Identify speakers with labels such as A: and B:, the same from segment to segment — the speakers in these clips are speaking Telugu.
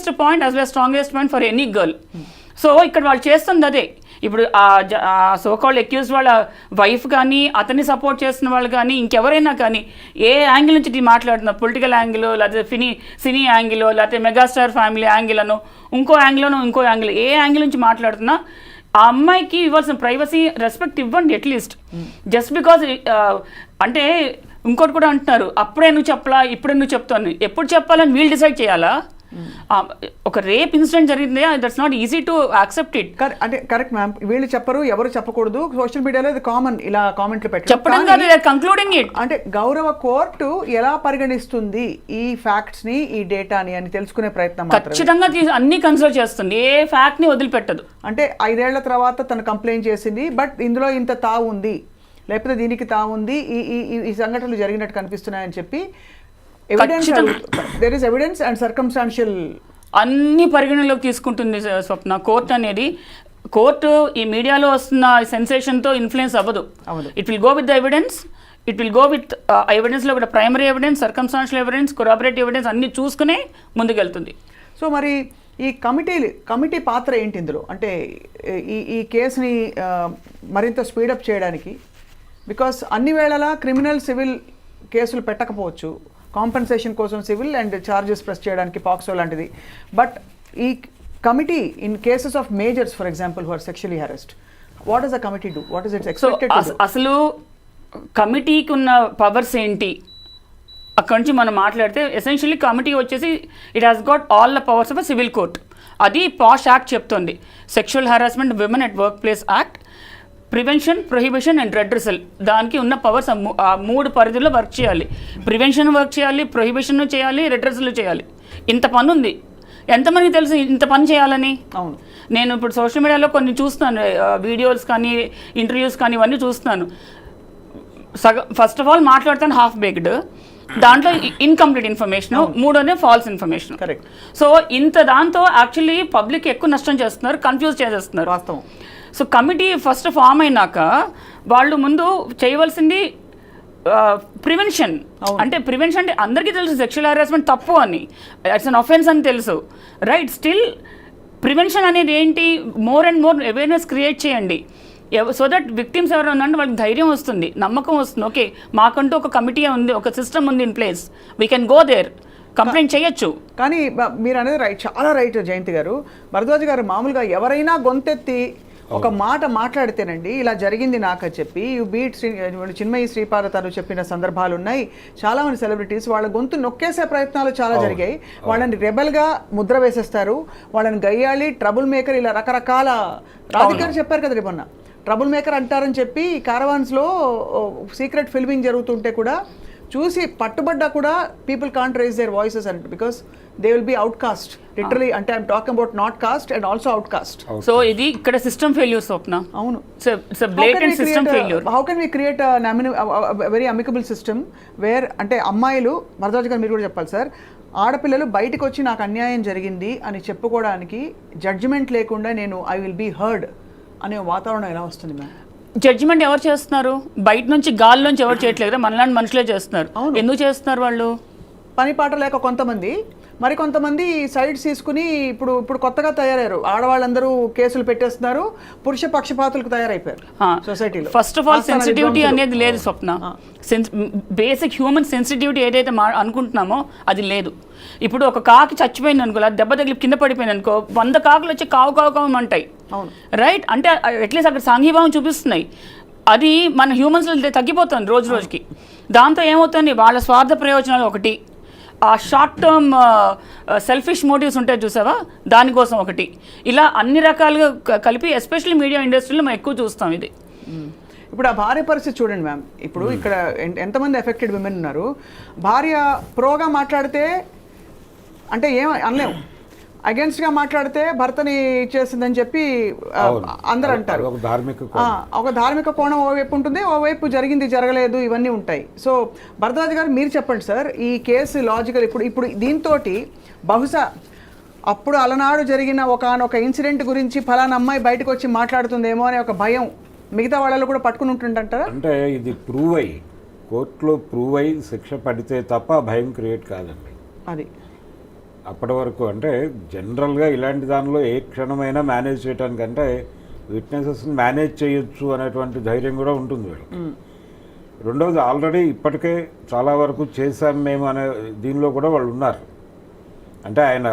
A: Strongest point as well strongest point for any girl. So ఇక్కడ వాళ్ళు చేస్తుంది అదే. ఇప్పుడు ఆ సోకాల్డ్ అక్యూజ్డ్ వాళ్ళ వైఫ్ కానీ అతన్ని సపోర్ట్ చేస్తున్న వాళ్ళు కానీ ఇంకెవరైనా కానీ ఏ యాంగిల్ నుంచి మాట్లాడుతున్నారు, పొలిటికల్ యాంగిల్, లేకపోతే సినీ యాంగిల్, లేకపోతే మెగాస్టార్ ఫ్యామిలీ యాంగిల్ అను ఇంకో యాంగిల్ ఏ యాంగిల్ నుంచి మాట్లాడుతున్నా ఆ అమ్మాయికి ఇవ్వాల్సిన ప్రైవసీ రెస్పెక్ట్ ఇవ్వండి అట్లీస్ట్. జస్ట్ బికాజ్ అంటే ఇంకోటి కూడా అంటున్నారు, అప్పుడే నువ్వు చెప్పలా ఇప్పుడే నువ్వు చెప్తాను, ఎప్పుడు చెప్పాలని వీళ్ళు డిసైడ్ చేయాలా? ఒక రేప్ ఇన్సిడెంట్ జరిగింది, that's not easy to accept it.
B: అంటే కరెక్ట్ మ్యామ్, వీళ్ళు చెప్పరు, ఎవరు చెప్పకూడదు, సోషల్ మీడియాలో ఇది కామన్ ఇలా కామెంట్లు
A: చెప్పడం కంక్లూడింగ్ ఇట్.
B: అంటే గౌరవ కోర్టు ఎలా పరిగణిస్తుంది ఈ ఫ్యాక్ట్స్ ని, ఈ డేటాని అని తెలుసుకునే ప్రయత్నం
A: ఖచ్చితంగా అన్ని కన్సిడర్ చేస్తుంది, ఏ ఫ్యాక్ట్ ని వదిలిపెట్టదు.
B: అంటే 5 ఏళ్ల తర్వాత తను కంప్లైంట్ చేసింది, బట్ ఇందులో ఇంత తావు ఉంది, లేకపోతే దీనికి తావు ఉంది, ఈ సంఘటనలు జరిగినట్టు కనిపిస్తున్నాయని చెప్పి there is evidence and circumstantial
A: అన్ని పరిగణలోకి తీసుకుంటుంది స్వప్న. కోర్టు అనేది కోర్టు ఈ మీడియాలో వస్తున్న సెన్సేషన్తో ఇన్ఫ్లుయెన్స్ అవ్వదు. It will go with the evidence, it will go with ఎవిడెన్స్లో కూడా primary evidence, circumstantial evidence, corroborative evidence అన్ని చూసుకునే ముందుకెళ్తుంది.
B: సో మరి ఈ కమిటీ పాత్ర ఏంటి ఇందులో? అంటే ఈ కేసుని మరింత స్పీడప్ చేయడానికి, బికాస్ అన్ని వేళలా క్రిమినల్ సివిల్ కేసులు పెట్టకపోవచ్చు, కాంపెన్సేషన్ కోసం సివిల్ అండ్ చార్జెస్ ప్రెస్ చేయడానికి పాక్సో లాంటిది. బట్ ఈ committee in cases of majors for example who are sexually harassed, what does the committee do? What is its expected to do?
A: అసలు కమిటీకి ఉన్న పవర్స్ ఏంటి అక్కడి నుంచి మనం మాట్లాడితే, ఎసెన్షియల్లీ కమిటీ వచ్చేసి it has got all the powers of a civil court. అది పాష్ యాక్ట్ చెప్తుంది, sexual harassment women at work place act, prevention, prohibition and redressal. దానికి ఉన్న పవర్స్ ఆ 3 పరిధిలో వర్క్ చేయాలి. ప్రివెన్షన్ వర్క్ చేయాలి, ప్రొహిబిషన్ చేయాలి, రెడ్రెసల్ చేయాలి. ఇంత పని ఉంది. ఎంతమందికి తెలుసు ఇంత పని చేయాలని?
B: అవును,
A: నేను ఇప్పుడు సోషల్ మీడియాలో కొన్ని చూస్తున్నాను, వీడియోస్ కానీ ఇంటర్వ్యూస్ కానీ ఇవన్నీ చూస్తున్నాను. ఫస్ట్ ఆఫ్ ఆల్ మాట్లాడతాను హాఫ్ బేక్డ్, దాంట్లో incomplete information, 3 false information.
B: Correct.
A: So దాంతో యాక్చువల్లీ పబ్లిక్ ఎక్కువ నష్టం చేస్తున్నారు, కన్ఫ్యూజ్ చేసేస్తున్నారు.
B: వాస్తవం.
A: సో కమిటీ ఫస్ట్ ఫామ్ అయినాక వాళ్ళు ముందు చేయవలసింది ప్రివెన్షన్. అంటే ప్రివెన్షన్ అంటే అందరికీ తెలుసు సెక్షువల్ హెరాస్మెంట్ తప్పు అని, ఇట్స్ అన్ అఫెన్స్ అని తెలుసు, రైట్? స్టిల్ ప్రివెన్షన్ అనేది ఏంటి? More and more awareness create చేయండి, సో దట్ విక్టిమ్స్ ఎవరైనా ఉన్నారంటే వాళ్ళకి ధైర్యం వస్తుంది, నమ్మకం వస్తుంది. ఓకే, మాకంటూ ఒక కమిటీ ఉంది, ఒక సిస్టమ్ ఉంది in place, we can go there, complaint చేయొచ్చు.
B: కానీ మీరు అనేది రైట్, చాలా రైట్ జయంతి గారు. భరద్వాజ్ గారు, మామూలుగా ఎవరైనా గొంతెత్తి ఒక మాట మాట్లాడితేనండి ఇలా జరిగింది నాకు అని చెప్పి బీట్ చిన్మయి శ్రీపాద తను చెప్పిన సందర్భాలు ఉన్నాయి. చాలా మంది సెలబ్రిటీస్ వాళ్ళ గొంతు నొక్కేసే ప్రయత్నాలు చాలా జరిగాయి. వాళ్ళని రెబెల్గా ముద్ర వేసేస్తారు, వాళ్ళని గయ్యాళి, ట్రబుల్ మేకర్, ఇలా రకరకాల రాధికారు చెప్పారు కదా రేపన్న, ట్రబుల్ మేకర్ అంటారని చెప్పి కారవాన్స్లో సీక్రెట్ ఫిల్మింగ్ జరుగుతుంటే కూడా చూసి పట్టుబడ్డా కూడా people can't raise their voices and because they will be outcast literally. అంటే I'm talking about not caste and also outcast.
A: So ఇది ఇక్కడ సిస్టమ్ ఫెయిల్యూర్ స్వప్న.
B: అవును,
A: how
B: can we create very amicable system where, అంటే అమ్మాయిలు, భరద్వాజ్ గారు మీరు కూడా చెప్పాలి సార్, ఆడపిల్లలు బయటకు వచ్చి నాకు అన్యాయం జరిగింది అని చెప్పుకోవడానికి జడ్జిమెంట్ లేకుండా నేను ఐ విల్ బీ హర్డ్ అనే వాతావరణం ఎలా వస్తుంది మ్యామ్?
A: జడ్జిమెంట్ ఎవరు చేస్తున్నారు? బయట నుంచి గాల్లోంచి ఎవరు చేయట్లేదు, మనలాంటి మనుషులే చేస్తున్నారు. ఎందుకు చేస్తున్నారు వాళ్ళు?
B: పని పాట లేక కొంతమంది, మరి కొంతమంది సైడ్స్ తీసుకుని ఇప్పుడు కొత్తగా తయారయ్యారు, ఆడవాళ్ళందరూ కేసులు పెట్టేస్తున్నారు, పురుష పక్షపాతులకు తయారైపోయారు సొసైటీలో.
A: ఫస్ట్ ఆఫ్ ఆల్ సెన్సిటివిటీ అనేది లేదు స్వప్న. బేసిక్ హ్యూమన్ సెన్సిటివిటీ ఏదైతే అనుకుంటున్నామో అది లేదు. ఇప్పుడు ఒక కాకి చచ్చిపోయింది అనుకో, దెబ్బ తగిలి కింద పడిపోయింది అనుకో, 100 కాకులు వచ్చి కావు కావు కావు అంటాయి, రైట్? అంటే అట్లీస్ట్ అక్కడ సాంఘీభావం చూపిస్తున్నాయి. అది మన హ్యూమన్స్లో తగ్గిపోతుంది రోజు రోజుకి. దాంతో ఏమవుతుంది, వాళ్ళ స్వార్థ ప్రయోజనాలు ఒకటి, ఆ షార్ట్ టర్మ్ సెల్ఫిష్ మోటివ్స్ ఉంటాయి చూసావా, దానికోసం ఒకటి, ఇలా అన్ని రకాలుగా కలిపి ఎస్పెషల్లీ మీడియా ఇండస్ట్రీలో మనం ఎక్కువ చూస్తాం ఇది.
B: ఇప్పుడు ఆ భార్య పరిస్థితి చూడండి మ్యామ్. ఇప్పుడు ఇక్కడ ఎంతమంది ఎఫెక్టెడ్ విమెన్ ఉన్నారు. భార్య ప్రోగా మాట్లాడితే అంటే ఏం అనలేము, అగేన్స్ట్గా మాట్లాడితే భర్తని చేసిందని చెప్పి అందరు అంటారు. ఒక ధార్మిక కోణం ఓవైపు ఉంటుంది, ఓవైపు జరిగింది జరగలేదు ఇవన్నీ ఉంటాయి. సో భరద్వాజ్ గారు మీరు చెప్పండి సార్, ఈ కేసు లాజికల్ ఇప్పుడు దీంతో బహుశా అప్పుడు అలనాడు జరిగిన ఒక ఇన్సిడెంట్ గురించి ఫలానా అమ్మాయి బయటకు వచ్చి మాట్లాడుతుందేమో అనే ఒక భయం మిగతా వాళ్ళలో కూడా పట్టుకుని ఉంటుందంటారా?
C: అంటే ఇది ప్రూవ్ అయ్యి కోర్టులో ప్రూవ్ అయ్యి శిక్ష పడితే తప్ప భయం క్రియేట్ కాదండి.
B: అది
C: అప్పటి వరకు అంటే జనరల్గా ఇలాంటి దానిలో ఏ క్షణమైనా మేనేజ్ చేయడానికంటే విట్నెసెస్ని మేనేజ్ చేయొచ్చు అనేటువంటి ధైర్యం కూడా ఉంటుంది వీళ్ళకి. రెండవది ఆల్రెడీ ఇప్పటికే చాలా వరకు చేశాం మేము అనే దీనిలో కూడా వాళ్ళు ఉన్నారు. అంటే ఆయన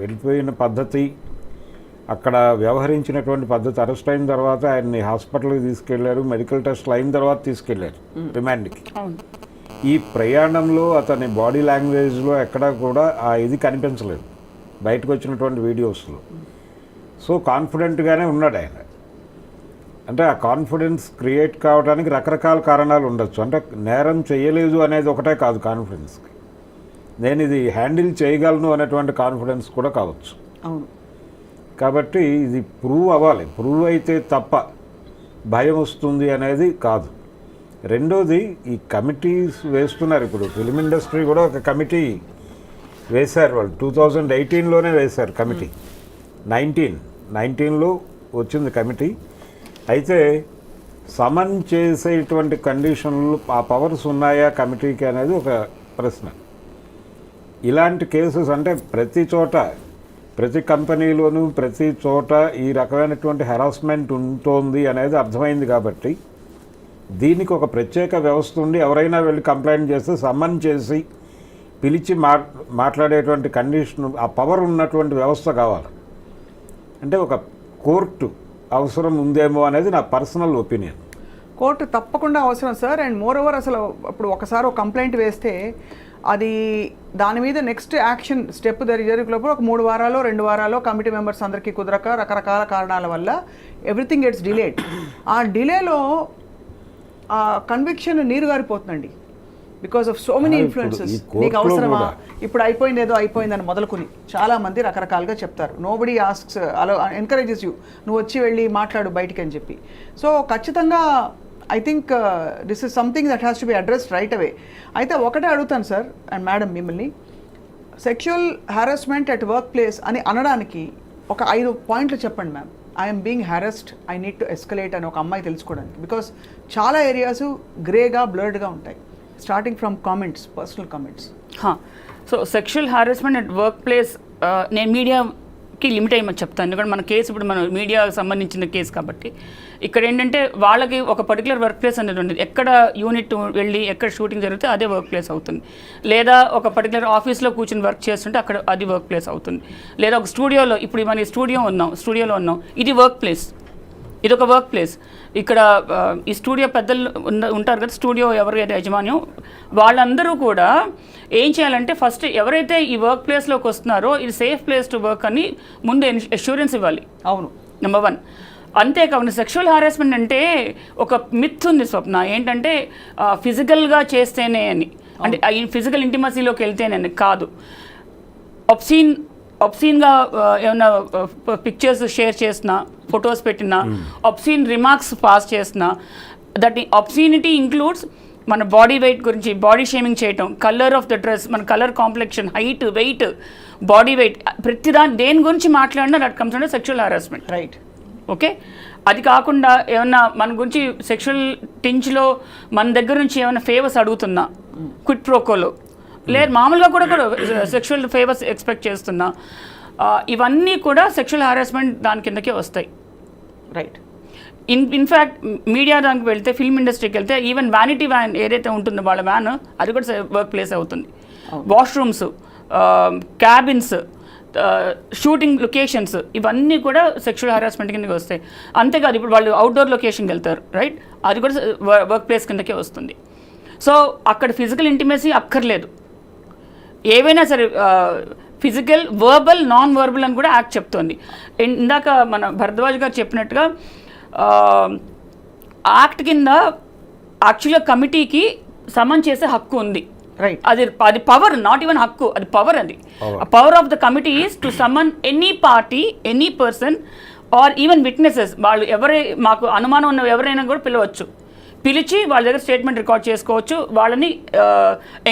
C: వెళ్ళిపోయిన పద్ధతి, అక్కడ వ్యవహరించినటువంటి పద్ధతి, అరెస్ట్ అయిన తర్వాత ఆయన్ని హాస్పిటల్కి తీసుకెళ్లారు, మెడికల్ టెస్ట్లు అయిన తర్వాత తీసుకెళ్లారు రిమాండ్కి. ఈ ప్రయాణంలో అతని బాడీ లాంగ్వేజ్లో ఎక్కడా కూడా ఆ ఇది కనిపించలేదు బయటకు వచ్చినటువంటి వీడియోస్లో. సో కాన్ఫిడెంట్గానే ఉన్నాడు ఆయన. అంటే ఆ కాన్ఫిడెన్స్ క్రియేట్ కావడానికి రకరకాల కారణాలు ఉండొచ్చు. అంటే నేరం చేయలేదు అనేది ఒకటే కాదు కాన్ఫిడెన్స్కి, నేను ఇది హ్యాండిల్ చేయగలను అనేటువంటి కాన్ఫిడెన్స్ కూడా కావచ్చు.
B: అవును.
C: కాబట్టి ఇది ప్రూవ్ అవ్వాలి. ప్రూవ్ అయితే తప్ప భయం వస్తుంది అనేది కాదు. రెండోది, ఈ కమిటీస్ వేస్తున్నారు. ఇప్పుడు ఫిలిం ఇండస్ట్రీ కూడా ఒక కమిటీ వేశారు వాళ్ళు. 2018లోనే వేశారు కమిటీ. 19లో వచ్చింది కమిటీ. అయితే సమన్ చేసేటువంటి కండిషన్లు, ఆ పవర్స్ ఉన్నాయా కమిటీకి అనేది ఒక ప్రశ్న. ఇలాంటి కేసెస్ అంటే ప్రతి చోట, ప్రతి కంపెనీలోనూ ప్రతి చోట ఈ రకమైనటువంటి హెరాస్మెంట్ ఉంటుంది అనేది అర్థమైంది. కాబట్టి దీనికి ఒక ప్రత్యేక వ్యవస్థ ఉండి ఎవరైనా వెళ్ళి కంప్లైంట్ చేస్తే సమ్మన్ చేసి పిలిచి మాట్లాడేటువంటి కండిషన్, ఆ పవర్ ఉన్నటువంటి వ్యవస్థ కావాలి. అంటే ఒక కోర్టు అవసరం ఉందేమో అనేది నా పర్సనల్ ఒపీనియన్.
B: కోర్టు తప్పకుండా అవసరం సార్. అండ్ మోర్ ఓవర్ అసలు ఇప్పుడు ఒకసారి ఒక కంప్లైంట్ వేస్తే అది దాని మీద నెక్స్ట్ యాక్షన్ స్టెప్ జరిగేలోపు ఒక 3 వారాలు 2 వారాలు కమిటీ మెంబర్స్ అందరికీ కుదరక రకరకాల కారణాల వల్ల ఎవ్రీథింగ్ గెట్స్ డిలేడ్. ఆ డిలేలో ఆ కన్విక్షన్ నీరు గారిపోతుందండి because of so many influences. నీకు అవసరమా, ఇప్పుడు అయిపోయింది ఏదో అయిపోయిందని మొదలుకొని చాలామంది రకరకాలుగా చెప్తారు. నోబడీ ఆస్క్స్, అలా ఎంకరేజెస్ యూ, నువ్వు వచ్చి వెళ్ళి మాట్లాడు బయటికి అని చెప్పి. సో ఖచ్చితంగా I think this is something that has to be addressed right away. అయితే ఒకటే అడుగుతాను సార్ అండ్ మేడం మిమ్మల్ని, sexual harassment at work place అని అనడానికి ఒక 5 పాయింట్లు చెప్పండి ma'am. I'm being harassed, I need to escalate అని ఒక అమ్మాయి తెలుసుకోవడానికి. బికాస్ చాలా ఏరియాస్ గ్రేగా బ్లర్డ్గా ఉంటాయి, starting from comments, personal comments.
A: So sexual harassment at work place నేను మీడియాకి లిమిట్ అయ్యమని చెప్తాను. ఎందుకంటే మన కేసు ఇప్పుడు మన మీడియాకి సంబంధించిన కేసు కాబట్టి ఇక్కడ ఏంటంటే వాళ్ళకి ఒక పర్టికులర్ వర్క్ ప్లేస్ అనేది ఉండదు. ఎక్కడ యూనిట్ వెళ్ళి ఎక్కడ షూటింగ్ జరిగితే అదే వర్క్ ప్లేస్ అవుతుంది. లేదా ఒక పర్టికులర్ ఆఫీస్లో కూర్చొని వర్క్ చేస్తుంటే అక్కడ అది వర్క్ ప్లేస్ అవుతుంది. లేదా ఒక స్టూడియోలో, ఇప్పుడు మన స్టూడియోలో ఉన్నాం, ఇది వర్క్ ప్లేస్, ఇది ఒక వర్క్ ప్లేస్. ఇక్కడ ఈ స్టూడియో పెద్దలు ఉంటారు కదా, స్టూడియో ఎవరైతే యజమాన్యం, వాళ్ళందరూ కూడా ఏం చేయాలంటే ఫస్ట్ ఎవరైతే ఈ వర్క్ ప్లేస్లోకి వస్తున్నారో ఇది సేఫ్ ప్లేస్ టు వర్క్ అని ముందు అష్యూరెన్స్ ఇవ్వాలి.
B: అవును,
A: నెంబర్ 1. అంతేకాకుండా సెక్షువల్ హారాస్మెంట్ అంటే ఒక మిత్ ఉంది స్వప్న, ఏంటంటే ఫిజికల్గా చేస్తేనే అని, అంటే ఫిజికల్ ఇంటిమసీలోకి వెళ్తేనే అని కాదు. ఒబ్సీన్గా ఏమైనా పిక్చర్స్ షేర్ చేసినా, ఫొటోస్ పెట్టినా, ఒబ్సీన్ రిమార్క్స్ పాస్ చేసినా, దట్ ఒబ్సీనిటీ ఇంక్లూడ్స్ మన బాడీ వెయిట్ గురించి బాడీ షేమింగ్ చేయటం, కలర్ ఆఫ్ ద డ్రెస్, మన colour complexion, height, weight, body weight, దేని గురించి మాట్లాడినా that comes under sexual harassment.
B: Right.
A: Okay. అది కాకుండా ఏమన్నా మన గురించి సెక్షువల్ టించ్లో మన దగ్గర నుంచి ఏమైనా ఫేవర్స్ అడుగుతున్నా, క్విట్ ప్రోకోలో, లేదు మామూలుగా కూడా సెక్షువల్ ఫేవర్స్ ఎక్స్పెక్ట్ చేస్తున్నా, ఇవన్నీ కూడా సెక్షువల్ హారాస్మెంట్ దాని కిందకే వస్తాయి.
B: రైట్.
A: ఇన్ఫ్యాక్ట్ మీడియా దానికి వెళ్తే, ఫిల్మ్ ఇండస్ట్రీకి వెళ్తే ఈవెన్ వ్యానిటీ వ్యాన్ ఏదైతే ఉంటుందో వాళ్ళ వ్యాన్, అది కూడా వర్క్ ప్లేస్ అవుతుంది. వాష్రూమ్స్, క్యాబిన్స్, షూటింగ్ లొకేషన్స్, ఇవన్నీ కూడా సెక్షువల్ హారాస్మెంట్ కిందకి వస్తాయి. అంతేకాదు ఇప్పుడు వాళ్ళు అవుట్డోర్ లొకేషన్కి వెళ్తారు, రైట్, అది కూడా వర్క్ ప్లేస్ కిందకే వస్తుంది. సో అక్కడ ఫిజికల్ ఇంటిమసీ అక్కర్లేదు, ఏవైనా సరే ఫిజికల్, వర్బల్, నాన్ వర్బల్ అని కూడా యాక్ట్ చెప్తోంది. ఇందాక మన భరద్వాజ్ గారు చెప్పినట్టుగా యాక్ట్ కింద యాక్చువల్గా కమిటీకి సమన్ చేసే హక్కు ఉంది.
B: రైట్.
A: అది పవర్, నాట్ ఈవెన్ హక్కు, అది పవర్. అది power of the committee is to summon any party, any person or even witnesses. వాళ్ళు మాకు అనుమానం ఉన్న ఎవరైనా కూడా పిలిచి వాళ్ళ దగ్గర స్టేట్మెంట్ రికార్డ్ చేసుకోవచ్చు, వాళ్ళని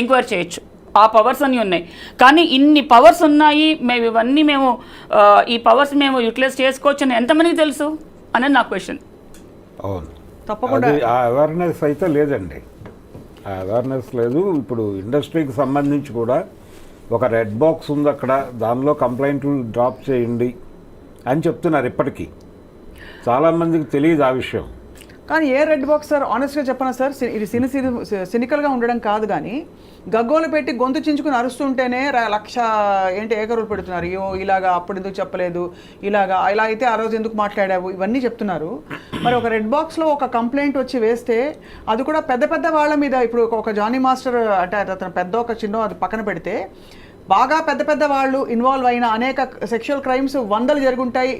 A: ఎంక్వైరీ చేయొచ్చు. ఆ పవర్స్ అన్నీ ఉన్నాయి. కానీ ఇన్ని పవర్స్ ఉన్నాయి, ఇవన్నీ ఈ పవర్స్ మేము యూటిలైజ్ చేసుకోవచ్చు అని ఎంతమందికి తెలుసు అనేది నా క్వశ్చన్.
C: అవును,
B: తప్పకుండా
C: ఆ అవేర్నెస్ అయితే లేదండి. ఆ అవేర్నెస్ లేదు. ఇప్పుడు ఇండస్ట్రీకి సంబంధించి కూడా ఒక రెడ్ బాక్స్ ఉంది అక్కడ, దానిలో కంప్లైంట్లు డ్రాప్ చేయండి అని చెప్తున్నారు. ఇప్పటికీ చాలామందికి తెలియదు ఆ విషయం.
B: కానీ ఏ రెడ్ బాక్స్ సార్? ఆనెస్ట్గా చెప్పనా సార్, ఇది సినికల్గా ఉండడం కాదు, కానీ గగ్గోలు పెట్టి గొంతు చించుకుని అరుస్తుంటేనే లక్ష ఏకరులు పెడుతున్నారు. అయ్యో ఇలాగా అప్పుడు ఎందుకు చెప్పలేదు, ఇలా అయితే ఆ రోజు ఎందుకు మాట్లాడావు, ఇవన్నీ చెప్తున్నారు. మరి ఒక రెడ్ బాక్స్లో ఒక కంప్లైంట్ వచ్చి వేస్తే అది కూడా పెద్ద పెద్ద వాళ్ళ మీద, ఇప్పుడు ఒక జానీ మాస్టర్ అంటే అతను పెద్ద ఒక చిన్న అది పక్కన పెడితే బాగా పెద్ద పెద్ద వాళ్ళు ఇన్వాల్వ్ అయిన అనేక సెక్షువల్ క్రైమ్స్ 100 జరుగుంటాయి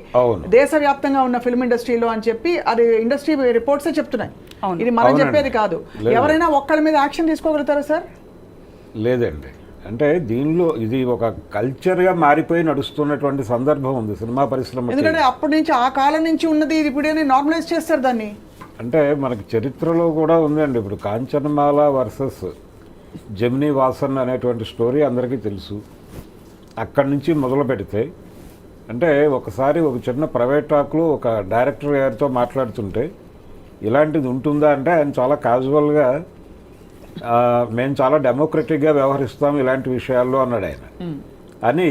B: దేశవ్యాప్తంగా ఉన్న ఫిల్మ్ ఇండస్ట్రీలో అని చెప్పి అది ఇండస్ట్రీ రిపోర్ట్సే చెప్తున్నాయి. ఇది మనం చెప్పేది కాదు. ఎవరైనా ఒక్కళ్ళ మీద యాక్షన్ తీసుకోగలుగుతారా సార్?
C: లేదండి. అంటే దీనిలో ఇది ఒక కల్చర్గా మారిపోయి నడుస్తున్నటువంటి సందర్భం ఉంది సినిమా పరిశ్రమ.
B: ఎందుకంటే అప్పటి నుంచి ఆ కాలం నుంచి ఉన్నది ఇది ఇప్పుడే నార్మలైజ్ చేస్తారు దాన్ని.
C: అంటే మనకి చరిత్రలో కూడా ఉందండి. ఇప్పుడు కాంచనమాల వర్సెస్ జెమినీ వాసన్ అనేటువంటి స్టోరీ అందరికీ తెలుసు. అక్కడి నుంచి మొదలు పెడితే అంటే ఒకసారి ఒక చిన్న ప్రైవేట్ టాక్లో ఒక డైరెక్టర్ గారితో మాట్లాడుతుంటే ఇలాంటిది ఉంటుందా అంటే ఆయన చాలా క్యాజువల్గా మేము చాలా డెమోక్రటిక్గా వ్యవహరిస్తాం ఇలాంటి విషయాల్లో అన్నాడు ఆయన. అని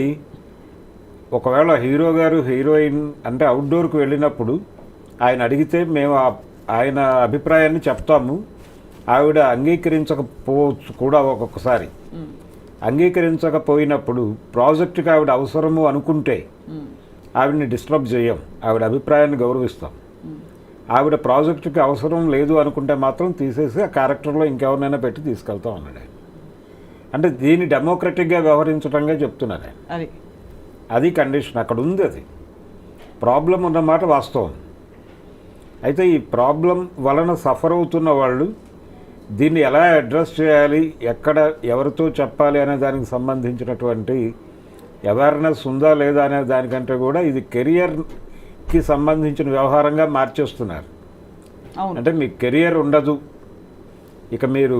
C: ఒకవేళ హీరో గారు హీరోయిన్ అంటే అవుట్డోర్కి వెళ్ళినప్పుడు ఆయన అడిగితే మేము ఆయన అభిప్రాయాన్ని చెప్తాము, ఆవిడ అంగీకరించకపోవచ్చు కూడా. ఒక్కొక్కసారి అంగీకరించకపోయినప్పుడు ప్రాజెక్టుకి ఆవిడ అవసరము అనుకుంటే ఆవిడని డిస్టర్బ్ చేయం, ఆవిడ అభిప్రాయాన్ని గౌరవిస్తాం. ఆవిడ ప్రాజెక్టుకి అవసరం లేదు అనుకుంటే మాత్రం తీసేసి ఆ క్యారెక్టర్లో ఇంకెవరినైనా పెట్టి తీసుకెళ్తాం అన్నాడు ఆయన. అంటే దీన్ని డెమోక్రటిక్గా వ్యవహరించడంగా చెప్తున్నాను ఆయన. అది కండిషన్ అక్కడ ఉంది. అది ప్రాబ్లం ఉన్నమాట వాస్తవం. అయితే ఈ ప్రాబ్లం వలన సఫర్ అవుతున్న వాళ్ళు దీన్ని ఎలా అడ్రస్ చేయాలి, ఎక్కడ ఎవరితో చెప్పాలి అనే దానికి సంబంధించినటువంటి అవేర్నెస్ ఉందా లేదా అనే దానికంటే కూడా ఇది కెరియర్కి సంబంధించిన వ్యవహారంగా మార్చేస్తున్నారు. అంటే మీ కెరియర్ ఉండదు, ఇక మీరు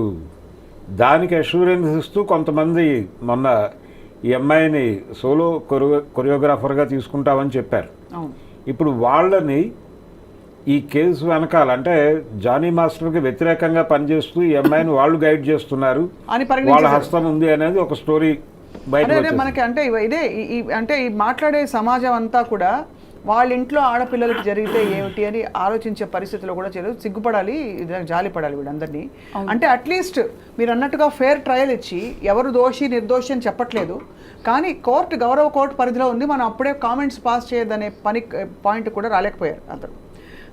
C: దానికి అష్యూరెన్స్ ఇస్తూ కొంతమంది మొన్న ఈ అమ్మాయిని సోలో కొరియోగ్రాఫర్గా తీసుకుంటామని చెప్పారు. ఇప్పుడు వాళ్ళని ఈ కేసు వెనకాల అంటే జానీ మాస్టర్కి వ్యతిరేకంగా పనిచేస్తూ ఈ అమ్మాయిని వాళ్ళు గైడ్ చేస్తున్నారు, వాళ్ళ హస్తం ఉంది అనేది ఒక స్టోరీ బయట
B: మనకి. అంటే ఇదే అంటే ఈ మాట్లాడే సమాజం అంతా కూడా వాళ్ళ ఇంట్లో ఆడపిల్లలకి జరిగితే ఏమిటి అని ఆలోచించే పరిస్థితిలో కూడా సిగ్గుపడాలి, జాలిపడాలి వీళ్ళందరినీ. అంటే అట్లీస్ట్ మీరు అన్నట్టుగా ఫేర్ ట్రయల్ ఇచ్చి ఎవరు దోషి నిర్దోషి అని చెప్పట్లేదు, కానీ కోర్టు గౌరవ కోర్టు పరిధిలో ఉంది, మనం అప్పుడే కామెంట్స్ పాస్ చేయదనే పాయింట్ కూడా రాలేకపోయారు అందరూ.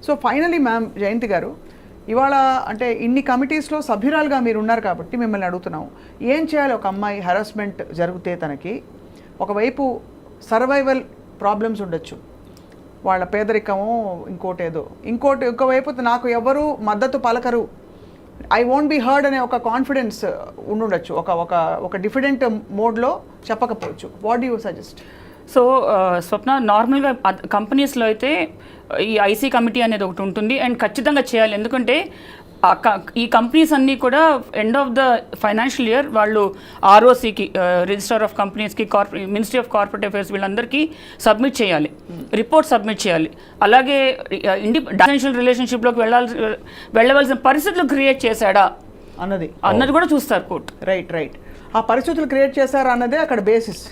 B: సో ఫైనలీ మ్యామ్ జయంతి గారు, ఇవాళ అంటే ఇన్ని కమిటీస్లో సభ్యురాలుగా మీరు ఉన్నారు కాబట్టి మిమ్మల్ని అడుగుతున్నాం, ఏం చేయాలి ఒక అమ్మాయి హెరాస్మెంట్ జరిగితే? తనకి ఒకవైపు సర్వైవల్ ప్రాబ్లమ్స్ ఉండొచ్చు, వాళ్ళ పేదరికము ఇంకోవైపు నాకు ఎవరు మద్దతు పలకరు, ఐ వోంట్ బి హర్డ్ అనే ఒక కాన్ఫిడెన్స్ ఉండొచ్చు, ఒక డిఫరెంట్ మోడ్లో చెప్పకపోవచ్చు. What do you suggest?
A: So Swapna, నార్మల్గా కంపెనీస్లో అయితే ఈ ఐసీ కమిటీ అనేది ఒకటి ఉంటుంది అండ్ ఖచ్చితంగా చేయాలి. ఎందుకంటే ఈ కంపెనీస్ అన్నీ కూడా end of the financial year వాళ్ళు ఆర్ఓసికి, రిజిస్టర్ ఆఫ్ కంపెనీస్కి, మినిస్ట్రీ ఆఫ్ కార్పొరేట్ అఫైర్స్ వీళ్ళందరికీ సబ్మిట్ చేయాలి, రిపోర్ట్ సబ్మిట్ చేయాలి. అలాగే ఫైనాన్షియల్ రిలేషన్షిప్లోకి వెళ్ళవలసిన పరిస్థితులు క్రియేట్ చేశాడా అన్నది కూడా చూస్తారు కోర్టు.
B: రైట్. ఆ పరిస్థితులు క్రియేట్ చేశారా అన్నదే అక్కడ బేసిస్.